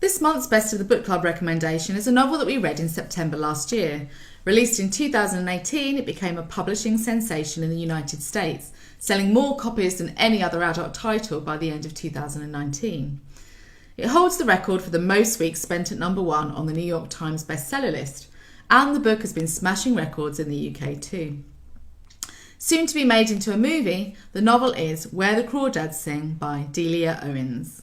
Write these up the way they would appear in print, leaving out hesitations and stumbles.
This month's Best of the Book Club recommendation is a novel that we read in September last year. Released in 2018, it became a publishing sensation in the United States, selling more copies than any other adult title by the end of 2019. It holds the record for the most weeks spent at number 1 on the New York Times bestseller list, and the book has been smashing records in the UK too. Soon to be made into a movie, the novel is Where the Crawdads Sing by Delia Owens.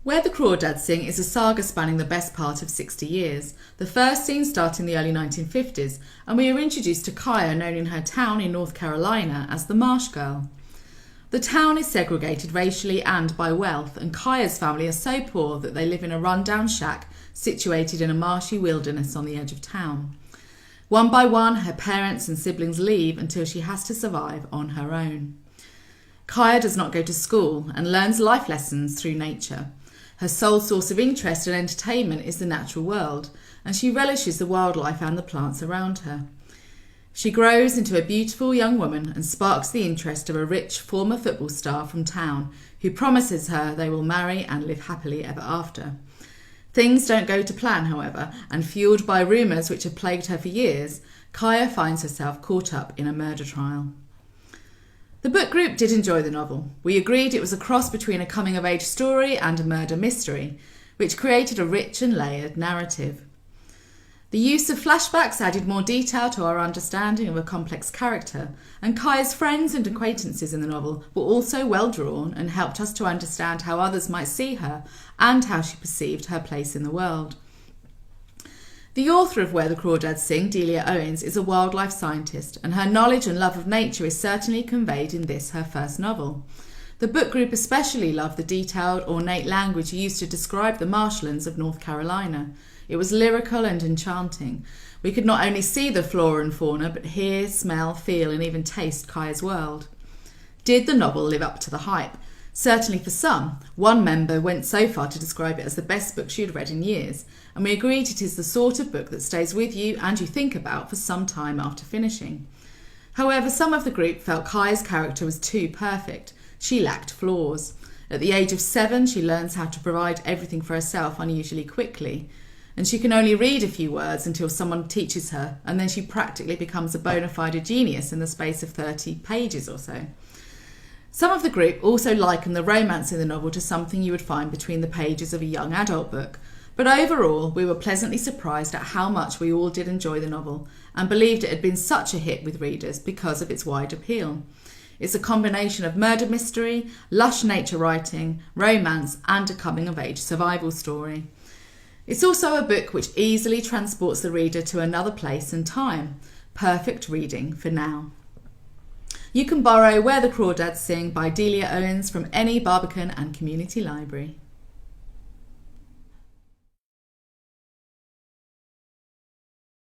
Where the Crawdads Sing is a saga spanning the best part of 60 years. The first scenes start in the early 1950s, and we are introduced to Kaya, known in her town in North Carolina as the Marsh Girl. The town is segregated racially and by wealth, and Kaya's family are so poor that they live in a rundown shack situated in a marshy wilderness on the edge of town. One by one, her parents and siblings leave until she has to survive on her own. Kaya does not go to school and learns life lessons through nature. Her sole source of interest and entertainment is the natural world, and she relishes the wildlife and the plants around her. She grows into a beautiful young woman and sparks the interest of a rich former football star from town who promises her they will marry and live happily ever after. Things don't go to plan, however, and fueled by rumours which have plagued her for years, Kaya finds herself caught up in a murder trial. The book group did enjoy the novel. We agreed it was a cross between a coming-of-age story and a murder mystery, which created a rich and layered narrative. The use of flashbacks added more detail to our understanding of a complex character, and Kaya's friends and acquaintances in the novel were also well drawn and helped us to understand how others might see her and how she perceived her place in the world. The author of Where the Crawdads Sing, Delia Owens, is a wildlife scientist, and her knowledge and love of nature is certainly conveyed in this, her first novel. The book group especially loved the detailed, ornate language used to describe the marshlands of North Carolina. It was lyrical and enchanting. We could not only see the flora and fauna, but hear, smell, feel, and even taste Kaya's world. Did the novel live up to the hype? Certainly for some. One member went so far to describe it as the best book she had read in years, and we agreed it is the sort of book that stays with you and you think about for some time after finishing. However, some of the group felt Kaya's character was too perfect. She lacked flaws. At the age of 7, she learns how to provide everything for herself unusually quickly, and she can only read a few words until someone teaches her, and then she practically becomes a bona fide genius in the space of 30 pages or so. Some of the group also likened the romance in the novel to something you would find between the pages of a young adult book, but overall we were pleasantly surprised at how much we all did enjoy the novel and believed it had been such a hit with readers because of its wide appeal. It's a combination of murder mystery, lush nature writing, romance, and a coming-of-age survival story. It's also a book which easily transports the reader to another place and time. Perfect reading for now. You can borrow Where the Crawdads Sing by Delia Owens from any Barbican and Community Library.